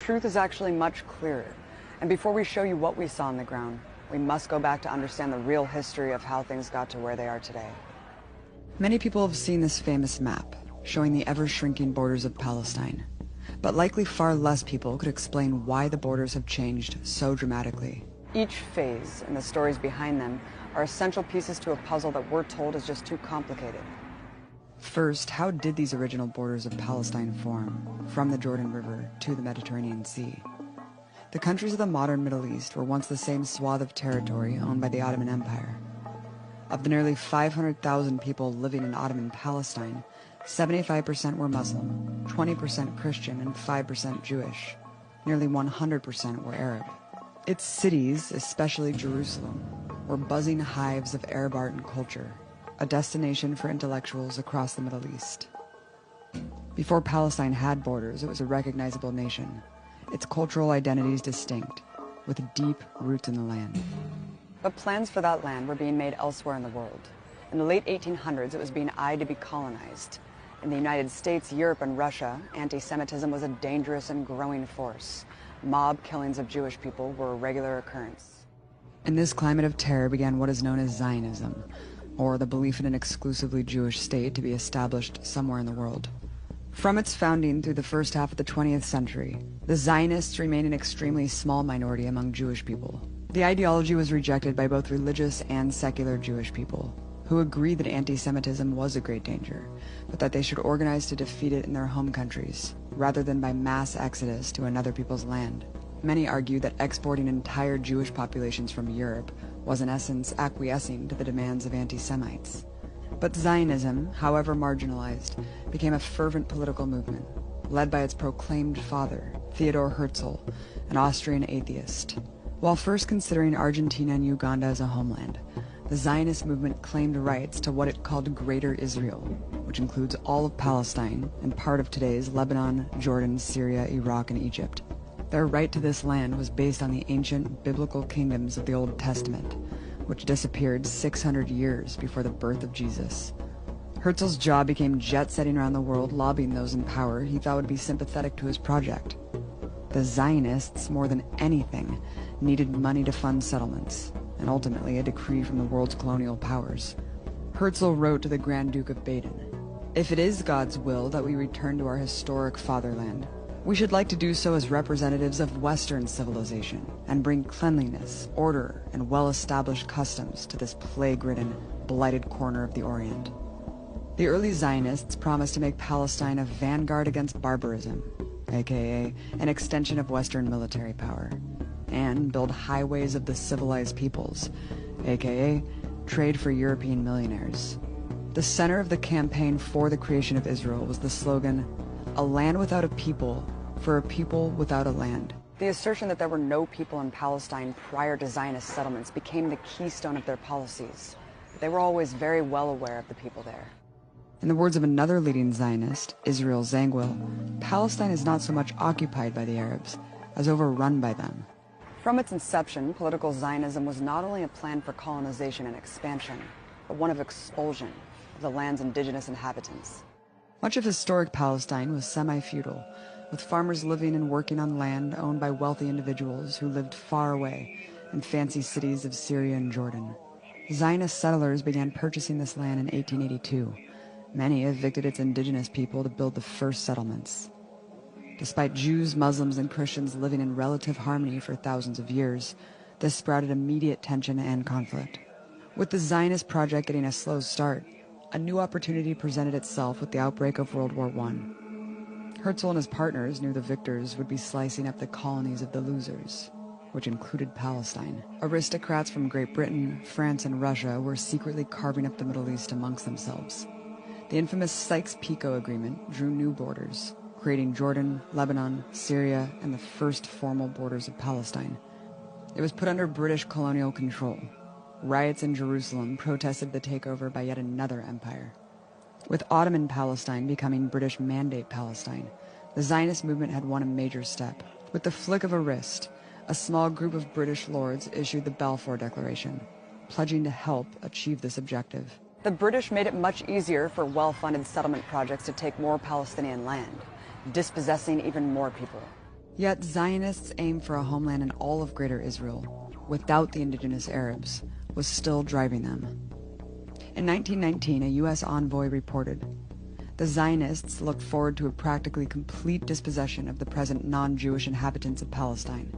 truth is actually much clearer. And before we show you what we saw on the ground, we must go back to understand the real history of how things got to where they are today. Many people have seen this famous map, showing the ever-shrinking borders of Palestine. But likely far less people could explain why the borders have changed so dramatically. Each phase and the stories behind them are essential pieces to a puzzle that we're told is just too complicated. First, how did these original borders of Palestine form, from the Jordan River to the Mediterranean Sea? The countries of the modern Middle East were once the same swath of territory owned by the Ottoman Empire. Of the nearly 500,000 people living in Ottoman Palestine, 75% were Muslim, 20% Christian, and 5% Jewish. Nearly 100% were Arab. Its cities, especially Jerusalem, were buzzing hives of Arab art and culture, a destination for intellectuals across the Middle East. Before Palestine had borders, it was a recognizable nation, its cultural identities distinct, with deep roots in the land. But plans for that land were being made elsewhere in the world. In the late 1800s, it was being eyed to be colonized. In the United States, Europe, and Russia, anti-Semitism was a dangerous and growing force. Mob killings of Jewish people were a regular occurrence. In this climate of terror began what is known as Zionism, or the belief in an exclusively Jewish state to be established somewhere in the world. From its founding through the first half of the 20th century, the Zionists remained an extremely small minority among Jewish people. The ideology was rejected by both religious and secular Jewish people, who agreed that anti-Semitism was a great danger, but that they should organize to defeat it in their home countries, rather than by mass exodus to another people's land. Many argue that exporting entire Jewish populations from Europe was in essence acquiescing to the demands of anti-Semites. But Zionism, however marginalized, became a fervent political movement, led by its proclaimed father, Theodor Herzl, an Austrian atheist. While first considering Argentina and Uganda as a homeland, the Zionist movement claimed rights to what it called Greater Israel, which includes all of Palestine and part of today's Lebanon, Jordan, Syria, Iraq, and Egypt. Their right to this land was based on the ancient biblical kingdoms of the Old Testament, which disappeared 600 years before the birth of Jesus. Herzl's job became jet-setting around the world, lobbying those in power he thought would be sympathetic to his project. The Zionists, more than anything, needed money to fund settlements, and ultimately a decree from the world's colonial powers. Herzl wrote to the Grand Duke of Baden, "If it is God's will that we return to our historic fatherland, we should like to do so as representatives of Western civilization and bring cleanliness, order, and well-established customs to this plague-ridden, blighted corner of the Orient." The early Zionists promised to make Palestine a vanguard against barbarism, aka an extension of Western military power, and build highways of the civilized peoples, aka trade for European millionaires. The center of the campaign for the creation of Israel was the slogan, "A land without a people, for a people without a land." The assertion that there were no people in Palestine prior to Zionist settlements became the keystone of their policies. They were always very well aware of the people there. In the words of another leading Zionist, Israel Zangwill, Palestine is not so much occupied by the Arabs as overrun by them. From its inception, political Zionism was not only a plan for colonization and expansion, but one of expulsion of the land's indigenous inhabitants. Much of historic Palestine was semi-feudal, with farmers living and working on land owned by wealthy individuals who lived far away in fancy cities of Syria and Jordan. Zionist settlers began purchasing this land in 1882. Many evicted its indigenous people to build the first settlements. Despite Jews, Muslims, and Christians living in relative harmony for thousands of years, this sprouted immediate tension and conflict. With the Zionist project getting a slow start, a new opportunity presented itself with the outbreak of World War I. Herzl and his partners knew the victors would be slicing up the colonies of the losers, which included Palestine. Aristocrats from Great Britain, France, and Russia were secretly carving up the Middle East amongst themselves. The infamous Sykes-Picot Agreement drew new borders, creating Jordan, Lebanon, Syria, and the first formal borders of Palestine. It was put under British colonial control. Riots in Jerusalem protested the takeover by yet another empire. With Ottoman Palestine becoming British Mandate Palestine, the Zionist movement had won a major step. With the flick of a wrist, a small group of British lords issued the Balfour Declaration, pledging to help achieve this objective. The British made it much easier for well-funded settlement projects to take more Palestinian land, dispossessing even more people. Yet Zionists' aim for a homeland in all of Greater Israel, without the indigenous Arabs, was still driving them. In 1919, a U.S. envoy reported, "The Zionists looked forward to a practically complete dispossession of the present non-Jewish inhabitants of Palestine."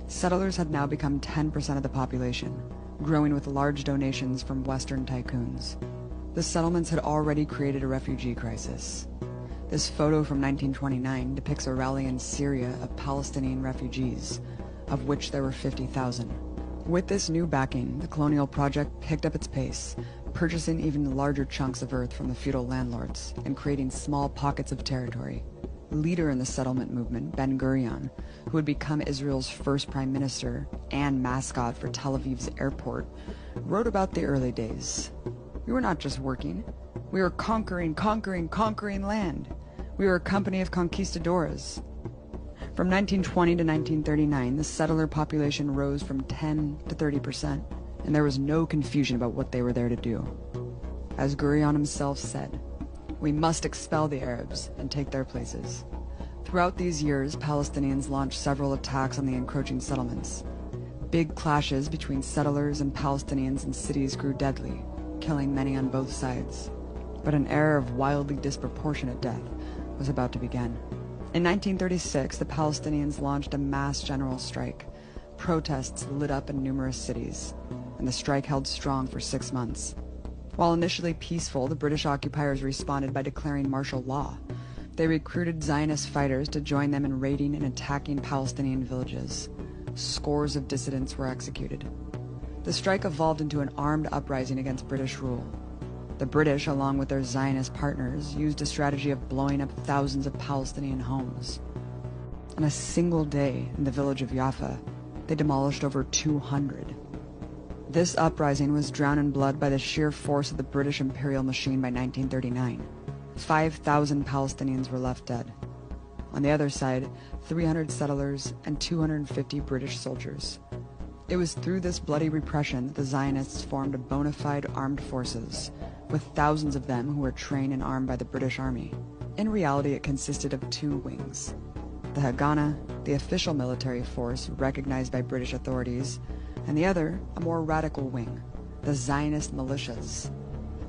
Settlers had now become 10% of the population, growing with large donations from Western tycoons. The settlements had already created a refugee crisis. This photo from 1929 depicts a rally in Syria of Palestinian refugees, of which there were 50,000. With this new backing, the colonial project picked up its pace, purchasing even larger chunks of earth from the feudal landlords and creating small pockets of territory. Leader in the settlement movement, Ben-Gurion, who would become Israel's first prime minister and mascot for Tel Aviv's airport, wrote about the early days. "We were not just working. We were conquering land. We were a company of conquistadors." From 1920 to 1939, the settler population rose from 10 to 30%, and there was no confusion about what they were there to do. As Gurion himself said, "We must expel the Arabs and take their places." Throughout these years, Palestinians launched several attacks on the encroaching settlements. Big clashes between settlers and Palestinians in cities grew deadly, killing many on both sides. But an era of wildly disproportionate death was about to begin. In 1936, the Palestinians launched a mass general strike. Protests lit up in numerous cities, and the strike held strong for 6 months. While initially peaceful, the British occupiers responded by declaring martial law. They recruited Zionist fighters to join them in raiding and attacking Palestinian villages. Scores of dissidents were executed. The strike evolved into an armed uprising against British rule. The British, along with their Zionist partners, used a strategy of blowing up thousands of Palestinian homes. On a single day in the village of Jaffa, they demolished over 200. This uprising was drowned in blood by the sheer force of the British imperial machine by 1939. 5,000 Palestinians were left dead. On the other side, 300 settlers and 250 British soldiers. It was through this bloody repression that the Zionists formed a bona fide armed forces, with thousands of them who were trained and armed by the British Army. In reality, it consisted of 2 wings. The Haganah, the official military force recognized by British authorities, and the other, a more radical wing, the Zionist militias.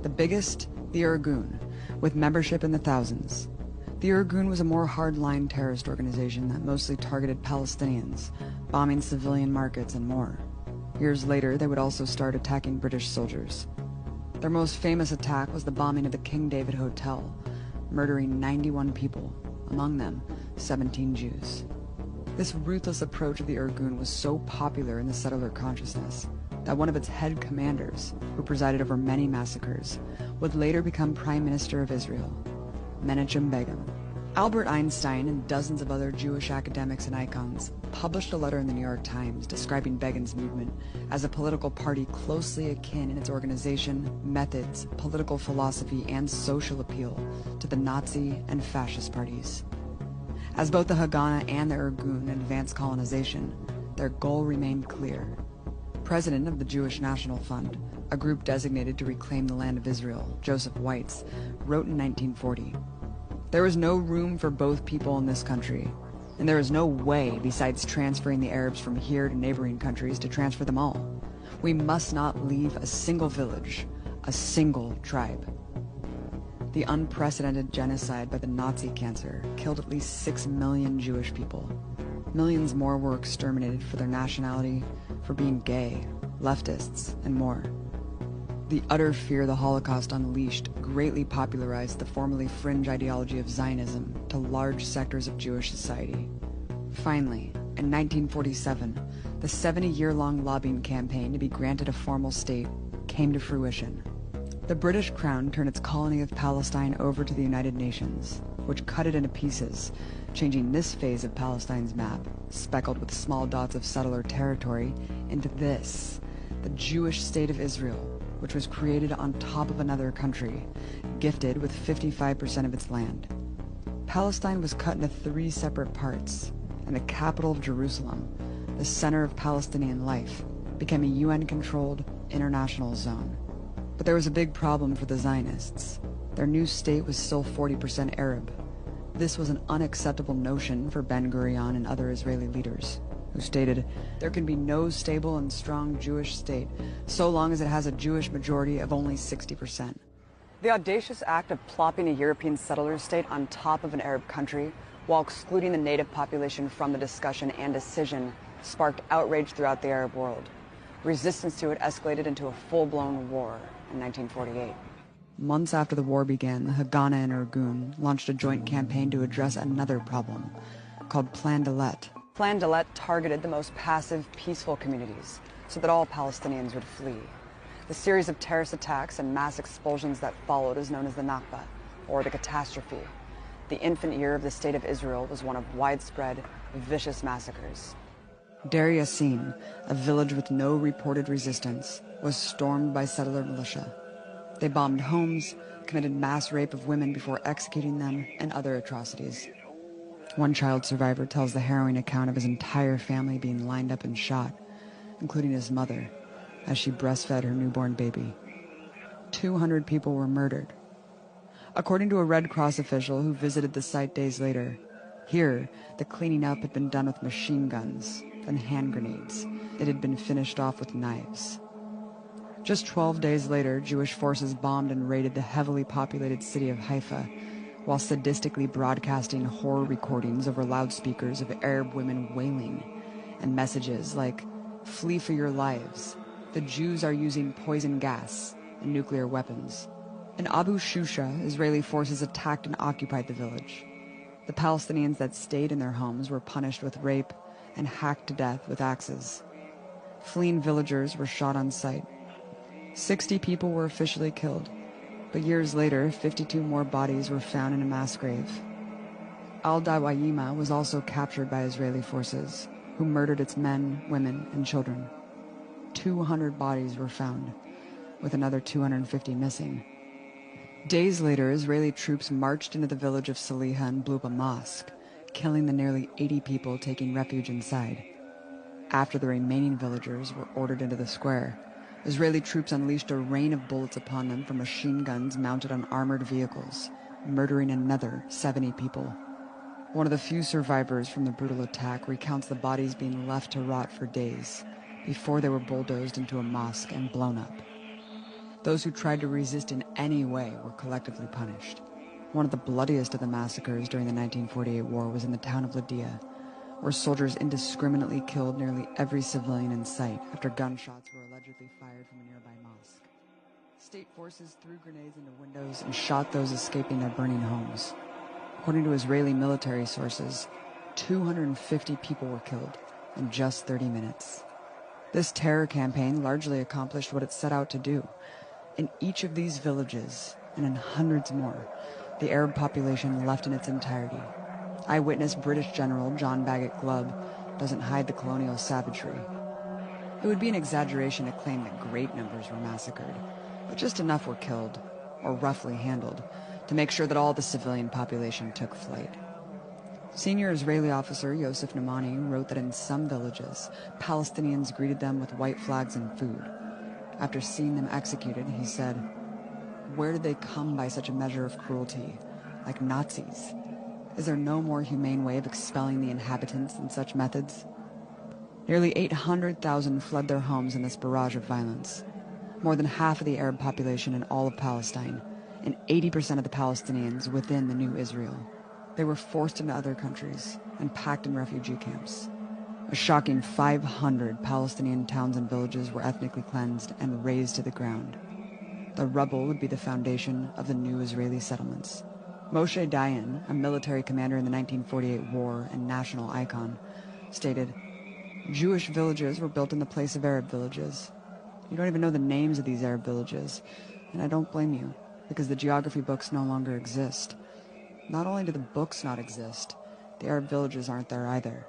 The biggest, the Irgun, with membership in the thousands. The Irgun was a more hard-line terrorist organization that mostly targeted Palestinians, bombing civilian markets and more. Years later, they would also start attacking British soldiers. Their most famous attack was the bombing of the King David Hotel, murdering 91 people, among them 17 Jews. This ruthless approach of the Irgun was so popular in the settler consciousness that one of its head commanders, who presided over many massacres, would later become Prime Minister of Israel, Menachem Begin. Albert Einstein and dozens of other Jewish academics and icons published a letter in the New York Times describing Begin's movement as a political party closely akin in its organization, methods, political philosophy, and social appeal to the Nazi and fascist parties. As both the Haganah and the Irgun advanced colonization, their goal remained clear. President of the Jewish National Fund, a group designated to reclaim the land of Israel, Joseph Weitz, wrote in 1940, "There is no room for both people in this country, and there is no way, besides transferring the Arabs from here to neighboring countries, to transfer them all. We must not leave a single village, a single tribe." The unprecedented genocide by the Nazi cancer killed at least 6 million Jewish people. Millions more were exterminated for their nationality, for being gay, leftists, and more. The utter fear the Holocaust unleashed greatly popularized the formerly fringe ideology of Zionism to large sectors of Jewish society. Finally, in 1947, the 70-year-long lobbying campaign to be granted a formal state came to fruition. The British Crown turned its colony of Palestine over to the United Nations, which cut it into pieces, changing this phase of Palestine's map, speckled with small dots of settler territory, into this, the Jewish state of Israel, which was created on top of another country, gifted with 55% of its land. Palestine was cut into 3 separate parts, and the capital of Jerusalem, the center of Palestinian life, became a UN-controlled international zone. But there was a big problem for the Zionists. Their new state was still 40% Arab. This was an unacceptable notion for Ben-Gurion and other Israeli leaders, who stated, "There can be no stable and strong Jewish state so long as it has a Jewish majority of only 60%. The audacious act of plopping a European settler state on top of an Arab country while excluding the native population from the discussion and decision sparked outrage throughout the Arab world. Resistance to it escalated into a full-blown war in 1948. Months after the war began, the Haganah and Irgun launched a joint campaign to address another problem, called Plan Dalet. Plan Dalet targeted the most passive, peaceful communities so that all Palestinians would flee. The series of terrorist attacks and mass expulsions that followed is known as the Nakba, or the catastrophe. The infant year of the State of Israel was one of widespread, vicious massacres. Deir Yassin, a village with no reported resistance, was stormed by settler militia. They bombed homes, committed mass rape of women before executing them, and other atrocities. One child survivor tells the harrowing account of his entire family being lined up and shot, including his mother, as she breastfed her newborn baby. 200 people were murdered. According to a Red Cross official who visited the site days later, here, the cleaning up had been done with machine guns and hand grenades. It had been finished off with knives. Just 12 days later, Jewish forces bombed and raided the heavily populated city of Haifa, while sadistically broadcasting horror recordings over loudspeakers of Arab women wailing, and messages like, "Flee for your lives. The Jews are using poison gas and nuclear weapons." In Abu Shusha, Israeli forces attacked and occupied the village. The Palestinians that stayed in their homes were punished with rape and hacked to death with axes. Fleeing villagers were shot on sight. 60 people were officially killed, but years later, 52 more bodies were found in a mass grave. Al-Dawayima was also captured by Israeli forces, who murdered its men, women, and children. 200 bodies were found, with another 250 missing. Days later, Israeli troops marched into the village of Saliha and blew up a mosque, killing the nearly 80 people taking refuge inside. After the remaining villagers were ordered into the square, Israeli troops unleashed a rain of bullets upon them from machine guns mounted on armored vehicles, murdering another 70 people. One of the few survivors from the brutal attack recounts the bodies being left to rot for days before they were bulldozed into a mosque and blown up. Those who tried to resist in any way were collectively punished. One of the bloodiest of the massacres during the 1948 war was in the town of Lydia, where soldiers indiscriminately killed nearly every civilian in sight after gunshots were allegedly fired from a nearby mosque. State forces threw grenades into windows and shot those escaping their burning homes. According to Israeli military sources, 250 people were killed in just 30 minutes. This terror campaign largely accomplished what it set out to do. In each of these villages, and in hundreds more, the Arab population left in its entirety. Eyewitness British General John Bagot Glubb doesn't hide the colonial savagery. It would be an exaggeration to claim that great numbers were massacred, but just enough were killed, or roughly handled, to make sure that all the civilian population took flight. Senior Israeli officer Yosef Namani wrote that in some villages, Palestinians greeted them with white flags and food. After seeing them executed, he said, "Where did they come by such a measure of cruelty? Like Nazis? Is there no more humane way of expelling the inhabitants than such methods?" Nearly 800,000 fled their homes in this barrage of violence. More than half of the Arab population in all of Palestine, and 80% of the Palestinians within the new Israel. They were forced into other countries and packed in refugee camps. A shocking 500 Palestinian towns and villages were ethnically cleansed and razed to the ground. The rubble would be the foundation of the new Israeli settlements. Moshe Dayan, a military commander in the 1948 war and national icon, stated, "Jewish villages were built in the place of Arab villages. You don't even know the names of these Arab villages, and I don't blame you, because the geography books no longer exist. Not only do the books not exist, the Arab villages aren't there either.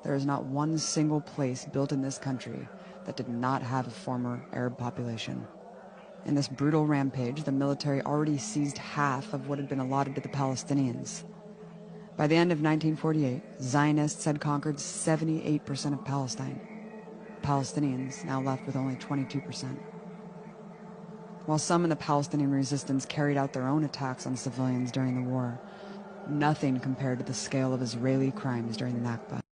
There is not one single place built in this country that did not have a former Arab population." In this brutal rampage, the military already seized half of what had been allotted to the Palestinians. By the end of 1948, Zionists had conquered 78% of Palestine. Palestinians now left with only 22%. While some in the Palestinian resistance carried out their own attacks on civilians during the war, nothing compared to the scale of Israeli crimes during the Nakba.